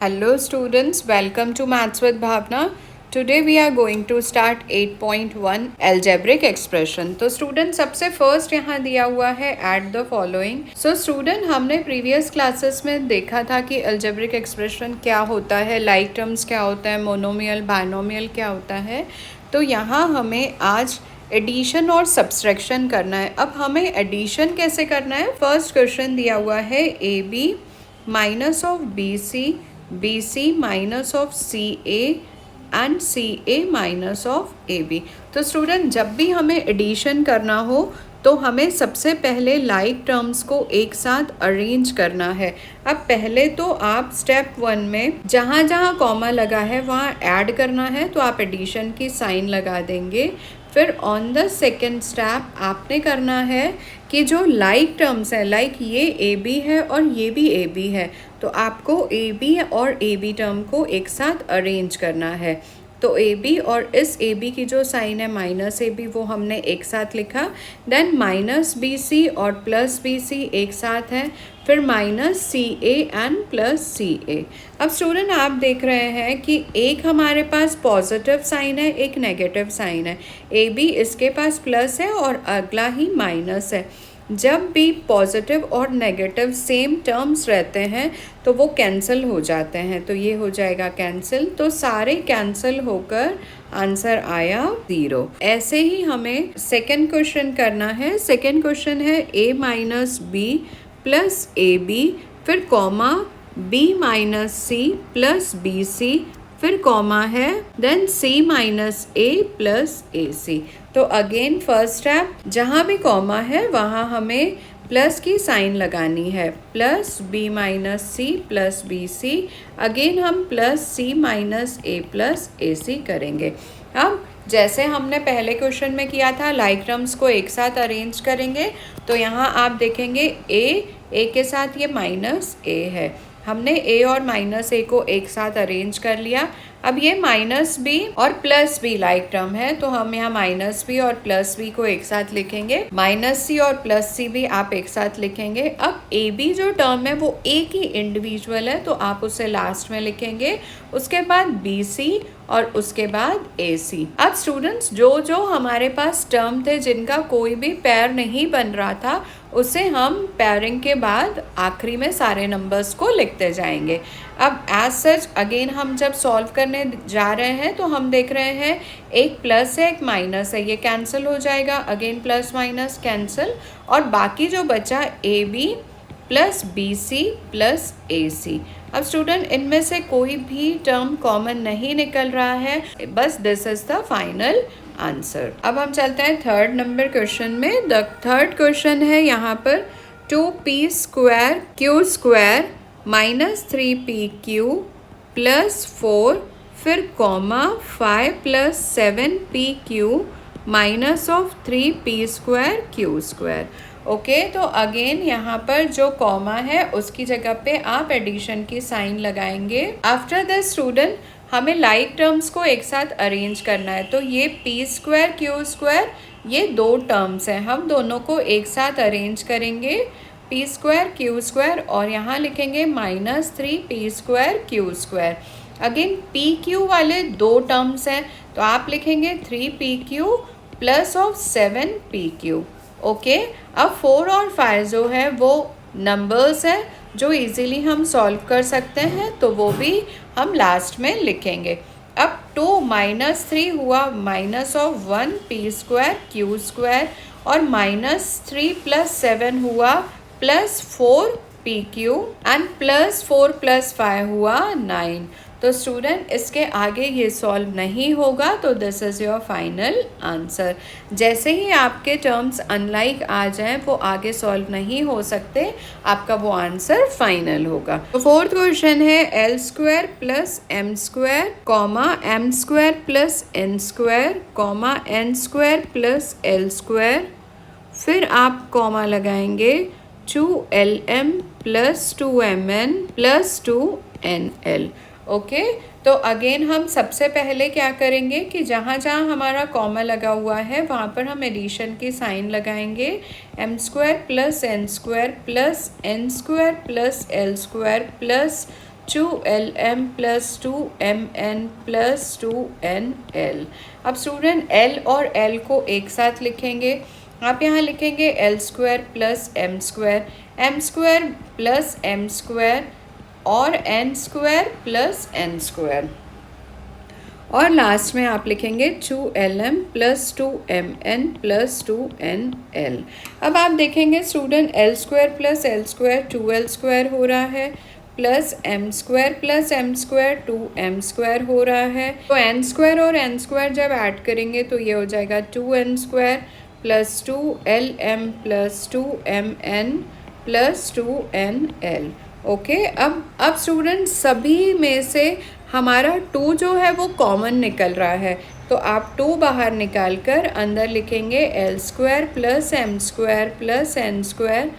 Hello students, welcome to Maths with Bhavna. Today we are going to start 8.1 algebraic expression. तो student सबसे first यहाँ दिया हुआ है add the following. So student हमने previous classes में देखा था कि algebraic expression क्या होता है, like terms क्या होता है, मोनोमियल बायनोमियल क्या होता है. तो यहाँ हमें आज एडिशन और सब्सट्रैक्शन करना है. अब हमें एडिशन कैसे करना है. फर्स्ट क्वेश्चन दिया हुआ है A B minus of B C BC minus of CA and CA minus of AB. तो स्टूडेंट जब भी हमें एडिशन करना हो तो हमें सबसे पहले लाइक टर्म्स को एक साथ अरेंज करना है. अब पहले तो आप स्टेप 1 में जहाँ जहाँ कॉमा लगा है वहाँ ऐड करना है, तो आप एडिशन की साइन लगा देंगे. फिर ऑन द सेकेंड स्टेप आपने करना है कि जो लाइक टर्म्स है, लाइक ये AB है और ये भी AB है, तो आपको AB और AB टर्म को एक साथ अरेंज करना है. तो AB और इस AB की जो साइन है माइनस AB वो हमने एक साथ लिखा. देन माइनस BC और प्लस BC एक साथ है. फिर minus CA and plus CA. अब स्टूडेंट आप देख रहे हैं कि एक हमारे पास पॉजिटिव साइन है, एक नेगेटिव साइन है. AB इसके पास प्लस है और अगला ही माइनस है. जब भी पॉजिटिव और नेगेटिव सेम टर्म्स रहते हैं तो वो कैंसिल हो जाते हैं, तो ये हो जाएगा कैंसिल. तो सारे कैंसिल होकर आंसर आया 0. ऐसे ही हमें सेकेंड क्वेश्चन करना है. सेकेंड क्वेश्चन है A minus B plus AB, फिर comma B minus C plus BC, फिर कॉमा है, then C minus A plus AC. तो अगेन फर्स्ट स्टेप, जहाँ भी कॉमा है वहाँ हमें प्लस की साइन लगानी है. Plus B minus C plus BC. Again हम plus C minus A plus AC करेंगे. अब जैसे हमने पहले क्वेश्चन में किया था, लाइक टर्म्स को एक साथ अरेंज करेंगे. तो यहाँ आप देखेंगे A के साथ ये माइनस A है. हमने A और माइनस A को एक साथ अरेंज कर लिया. अब ये माइनस B और प्लस B लाइक टर्म है, तो हम यहाँ माइनस B और प्लस B को एक साथ लिखेंगे. माइनस C और प्लस C भी आप एक साथ लिखेंगे. अब AB जो टर्म है वो एक ही इंडिविजुअल है, तो आप उसे लास्ट में लिखेंगे. उसके बाद BC और उसके बाद AC. अब स्टूडेंट्स जो जो हमारे पास टर्म थे जिनका कोई भी पेयर नहीं बन रहा था, उसे हम पेयरिंग के बाद आखिरी में सारे नंबर्स को लिखते जाएंगे. अब एज सच अगेन हम जब सॉल्व करने जा रहे हैं तो हम देख रहे हैं एक प्लस है एक माइनस है, ये कैंसिल हो जाएगा. अगेन प्लस माइनस कैंसिल, और बाकी जो बचा AB plus BC plus AC. अब स्टूडेंट इनमें से कोई भी टर्म कॉमन नहीं निकल रहा है, बस this is the final answer. अब हम चलते हैं थर्ड नंबर क्वेश्चन में. द थर्ड क्वेश्चन है यहाँ पर 2p square q square minus 3pq plus 4, फिर comma 5 plus 7pq minus of 3p square q square. Okay, तो अगेन यहाँ पर जो कॉमा है उसकी जगह पे आप एडिशन की साइन लगाएंगे. आफ्टर द स्टूडेंट हमें लाइक टर्म्स को एक साथ अरेंज करना है. तो ये p स्क्वायर q स्क्वायर ये दो टर्म्स हैं, हम दोनों को एक साथ अरेंज करेंगे. p स्क्वायर q स्क्वायर और यहाँ लिखेंगे minus 3p square q square. Again p q वाले दो टर्म्स हैं, तो आप लिखेंगे 3pq plus of 7pq. Okay, अब 4 और 5 जो है वो नंबर्स हैं जो इजीली हम सॉल्व कर सकते हैं, तो वो भी हम लास्ट में लिखेंगे. अब 2 माइनस 3 हुआ minus of 1p square q square, और माइनस 3 प्लस 7 हुआ plus 4pq, and plus 4 plus 5 हुआ 9. तो स्टूडेंट इसके आगे ये सॉल्व नहीं होगा, तो this is your final answer. जैसे ही आपके टर्म्स अनलाइक आ जाएं वो आगे सॉल्व नहीं हो सकते, आपका वो आंसर फाइनल होगा. तो फोर्थ क्वेश्चन है l square plus m square comma m square plus n square comma n square plus l square. फिर आप कॉमा लगाएंगे 2lm plus 2mn plus 2nl. Okay, तो अगेन हम सबसे पहले क्या करेंगे कि जहाँ जहाँ हमारा कॉमा लगा हुआ है वहाँ पर हम एडिशन की साइन लगाएंगे. m square plus n square plus n square plus l square plus 2lm plus 2mn plus 2nl। अब स्टूडेंट l और l को एक साथ लिखेंगे। आप यहाँ लिखेंगे l square plus m square plus m square और n square plus n square, और लास्ट में आप लिखेंगे 2lm plus 2mn plus 2nl। अब आप देखेंगे student l square plus l square 2l square हो रहा है, plus m square 2m square हो रहा है। तो n स्क्वायर और n स्क्वायर जब ऐड करेंगे तो ये हो जाएगा 2n square plus 2lm plus 2mn plus 2nl। Okay, अब स्टूडेंट सभी में से हमारा 2 जो है वो कॉमन निकल रहा है, तो आप 2 बाहर निकाल कर अंदर लिखेंगे l square plus m square plus n square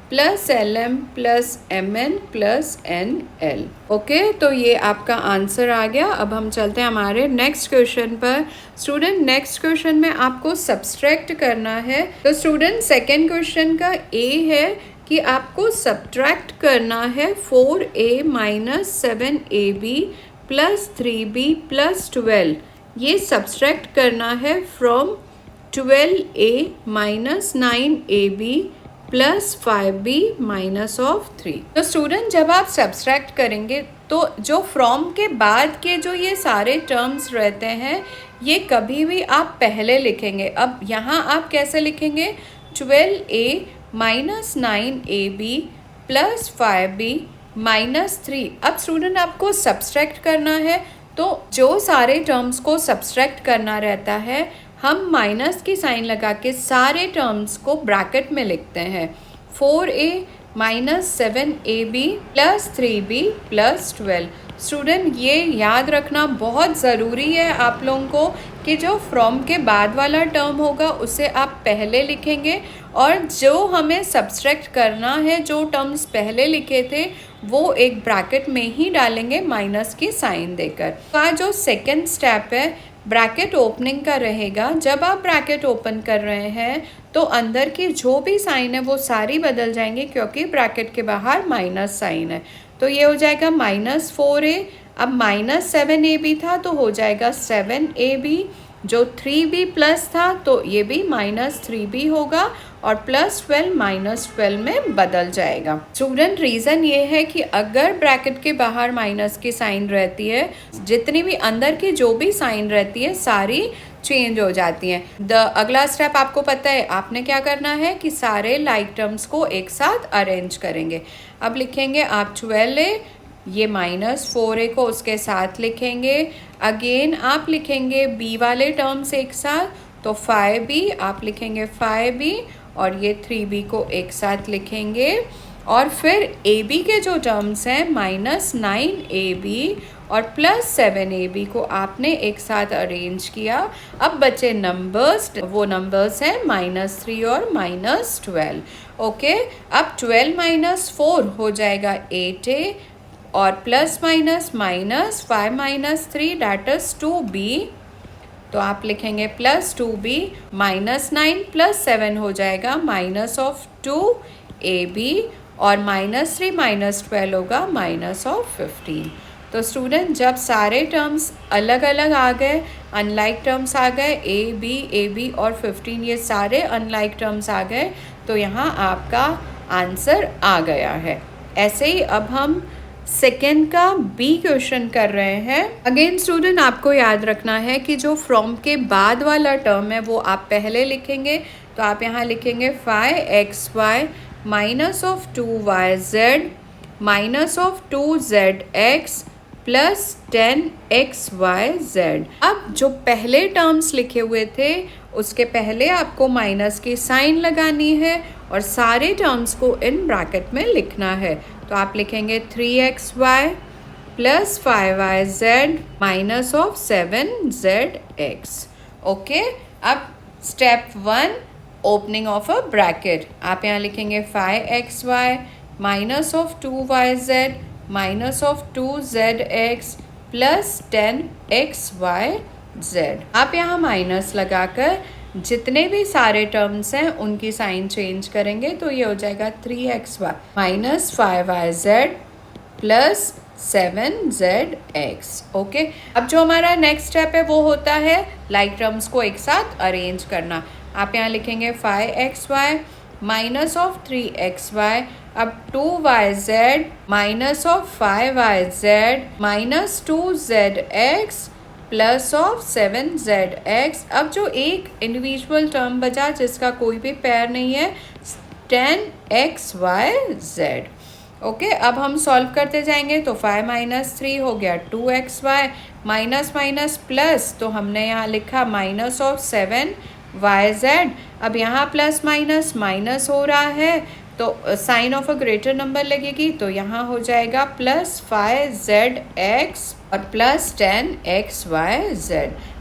plus lm plus mn plus nl। Okay, तो ये आपका आंसर आ गया। अब हम चलते हैं हमारे नेक्स्ट क्वेश्चन पर। स्टूडेंट नेक्स्ट क्वेश्चन में आपको सब्सट्रैक्ट करना है। तो स्टूडेंट सेकेंड क्वेश्चन का ए है कि आपको सब्ट्रैक्ट करना है 4a minus 7ab plus 3b plus 12। ये सब्ट्रैक्ट करना है from 12a minus 9ab plus 5b minus of 3। तो स्टूडेंट जब आप सब्ट्रैक्ट करेंगे तो जो फ्रॉम के बाद के जो ये सारे टर्म्स रहते हैं ये कभी भी आप पहले लिखेंगे। अब यहाँ आप कैसे लिखेंगे 12a minus 9ab plus 5b minus 3। अब स्टूडेंट आपको सब्ट्रैक्ट करना है, तो जो सारे टर्म्स को सब्ट्रैक्ट करना रहता है हम माइनस की साइन लगा के सारे टर्म्स को ब्रैकेट में लिखते हैं। 4a minus 7ab plus 3b plus 12। Student ये याद रखना बहुत ज़रूरी है आप लोगों को कि जो फ्रॉम के बाद वाला टर्म होगा उसे आप पहले लिखेंगे, और जो हमें सब्ट्रैक्ट करना है जो टर्म्स पहले लिखे थे वो एक ब्रैकेट में ही डालेंगे माइनस की साइन देकर। का जो सेकंड स्टेप है ब्रैकेट ओपनिंग का रहेगा। जब आप ब्रैकेट ओपन कर रहे हैं तो अंदर की जो भी साइन है वो सारी बदल जाएंगी क्योंकि ब्रैकेट के बाहर माइनस साइन है। तो ये हो जाएगा माइनस 4a, अब माइनस 7ab था तो हो जाएगा 7ab, जो 3b प्लस था तो ये भी माइनस 3b होगा, और प्लस 12 माइनस 12 में बदल जाएगा। स्टूडेंट रीज़न ये है कि अगर ब्रैकेट के बाहर माइनस की साइन रहती है, जितनी भी अंदर की जो भी साइन रहती है सारी चेंज हो जाती हैं। अगला स्टेप आपको पता है, आपने क्या करना है कि सारे लाइक टर्म्स को एक साथ अरेंज करेंगे। अब लिखेंगे आप 12a, ये माइनस 4a को उसके साथ लिखेंगे। अगेन आप लिखेंगे b वाले टर्म्स एक साथ, तो 5b आप लिखेंगे 5b, और ये 3b को एक साथ लिखेंगे। और फिर ab के जो टर्म्स हैं माइनस 9ab और प्लस 7ab को आपने एक साथ अरेंज किया। अब बचे नंबर्स, वो नंबर्स हैं माइनस 3 और माइनस 12। ओके, अब 12 माइनस 4 हो जाएगा 8a, और plus minus minus 5 minus 3 that is 2b, तो आप लिखेंगे प्लस 2b, माइनस 9 प्लस 7 हो जाएगा माइनस ऑफ 2ab, और माइनस 3 माइनस 12 होगा माइनस ऑफ 15। तो स्टूडेंट जब सारे टर्म्स अलग अलग आ गए, अनलाइक टर्म्स आ गए, ab और 15 ये सारे अनलाइक टर्म्स आ गए, तो यहाँ आपका आंसर आ गया है। ऐसे ही अब हम सेकेंड का बी क्वेश्चन कर रहे हैं। अगेन स्टूडेंट आपको याद रखना है कि जो फ्रॉम के बाद वाला टर्म है वो आप पहले लिखेंगे। तो आप यहाँ लिखेंगे 5xy minus of 2yz minus of 2zx plus 10xyz। अब जो पहले टर्म्स लिखे हुए थे उसके पहले आपको माइनस की साइन लगानी है और सारे टर्म्स को इन ब्रैकेट में लिखना है। तो आप लिखेंगे 3xy plus 5yz minus of 7zx। Okay, अब step 1 opening of a bracket, आप यहाँ लिखेंगे 5xy minus of 2yz minus of 2zx plus 10xyz। आप यहाँ माइनस लगाकर जितने भी सारे टर्म्स हैं उनकी साइन चेंज करेंगे, तो ये हो जाएगा 3xy minus 5yz plus 7zx। Okay, अब जो हमारा नेक्स्ट स्टेप है वो होता है लाइक टर्म्स को एक साथ अरेंज करना। आप यहाँ लिखेंगे 5xy माइनस ऑफ 3xy, अब 2yz minus of 5yz minus 2zx plus of 7zx। अब जो एक इंडिविजुअल टर्म बचा जिसका कोई भी पेयर नहीं है, 10xyz। ओके, अब हम सॉल्व करते जाएंगे तो 5 माइनस 3 हो गया 2xy, माइनस माइनस प्लस, तो हमने यहाँ लिखा माइनस ऑफ 7yz। अब यहाँ प्लस माइनस माइनस हो रहा है तो sign of a greater number लगेगी, तो यहाँ हो जाएगा प्लस 5zx और प्लस 10xyz।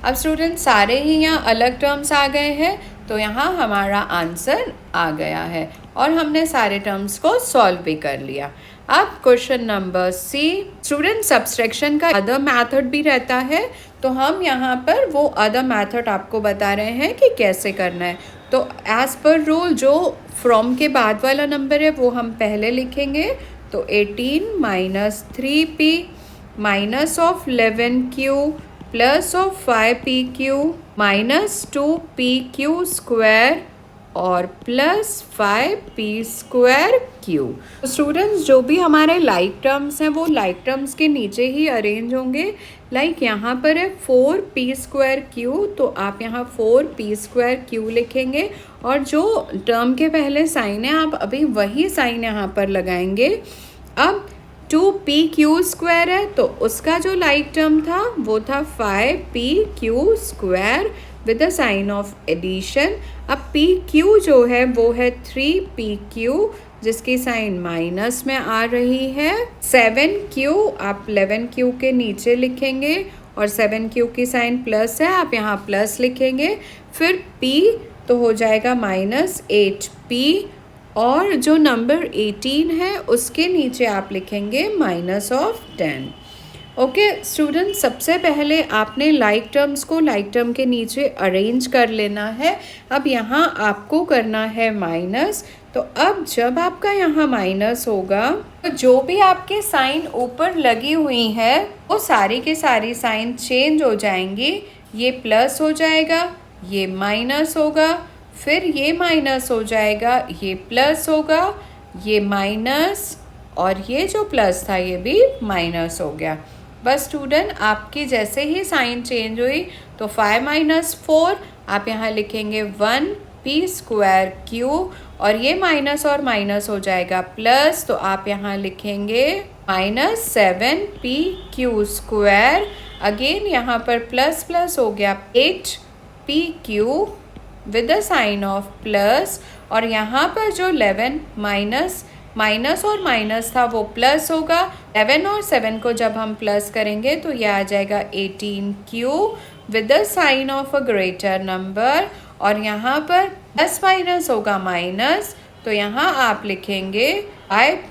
अब स्टूडेंट सारे ही यहाँ अलग टर्म्स आ गए हैं, तो यहाँ हमारा आंसर आ गया है और हमने सारे टर्म्स को सॉल्व भी कर लिया। अब question number C, student subtraction का अदर मेथड भी रहता है, तो हम यहाँ पर वो अदर मेथड आपको बता रहे हैं कि कैसे करना है। तो एज पर रूल जो फ्रॉम के बाद वाला नंबर है वो हम पहले लिखेंगे, तो 18 minus 3p minus of 11q plus of 5pq minus 2pq square और plus 5p square q. Students जो भी हमारे लाइक टर्म्स हैं वो लाइक टर्म्स के नीचे ही अरेंज होंगे। लाइक यहाँ पर है 4p स्क्वायर क्यू, तो आप यहाँ 4p स्क्वायर क्यू लिखेंगे और जो टर्म के पहले साइन है आप अभी वही साइन यहाँ पर लगाएंगे। अब 2pq स्क्वायर है तो उसका जो लाइक टर्म था वो था 5pq square with the sign of addition. अब pq जो है वो है 3pq जिसकी साइन माइनस में आ रही है। 7q आप 11q के नीचे लिखेंगे और 7q की साइन प्लस है, आप यहाँ प्लस लिखेंगे। फिर p तो हो जाएगा माइनस 8p और जो नंबर 18 है उसके नीचे आप लिखेंगे माइनस ऑफ 10। ओके स्टूडेंट, सबसे पहले आपने लाइक टर्म्स को लाइक टर्म के नीचे अरेंज कर लेना है। अब यहाँ आपको करना है माइनस, तो अब जब आपका यहाँ माइनस होगा तो जो भी आपके साइन ऊपर लगी हुई है वो सारी की सारी साइन चेंज हो जाएंगी। ये प्लस हो जाएगा, ये माइनस होगा, फिर ये माइनस हो जाएगा, ये प्लस होगा, ये माइनस और ये जो प्लस था ये भी माइनस हो गया। बस स्टूडेंट आपकी जैसे ही साइन चेंज हुई तो 5 माइनस 4 आप यहाँ लिखेंगे 1p स्क्वायर क्यू और ये माइनस और माइनस हो जाएगा प्लस, तो आप यहाँ लिखेंगे minus 7p Q square. Again यहाँ पर प्लस प्लस हो गया 8p q with the sign of plus, और यहाँ पर जो 11 माइनस और माइनस था वो प्लस होगा। 11 और 7 को जब हम प्लस करेंगे तो ये आ जाएगा 18q with the sign of a greater number, और यहाँ पर प्लस माइनस होगा माइनस, तो यहाँ आप लिखेंगे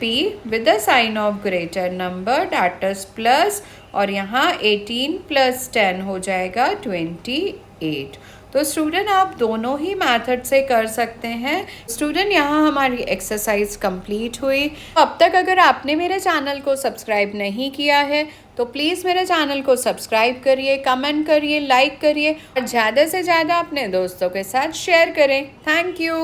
p with the sign of greater number that is plus, और यहाँ 18 प्लस 10 हो जाएगा 28। तो स्टूडेंट आप दोनों ही मेथड से कर सकते हैं। स्टूडेंट यहाँ हमारी एक्सरसाइज कंप्लीट हुई। अब तक अगर आपने मेरे चैनल को सब्सक्राइब नहीं किया है तो प्लीज़ मेरे चैनल को सब्सक्राइब करिए, कमेंट करिए, लाइक करिए और ज़्यादा से ज़्यादा अपने दोस्तों के साथ शेयर करें। Thank you.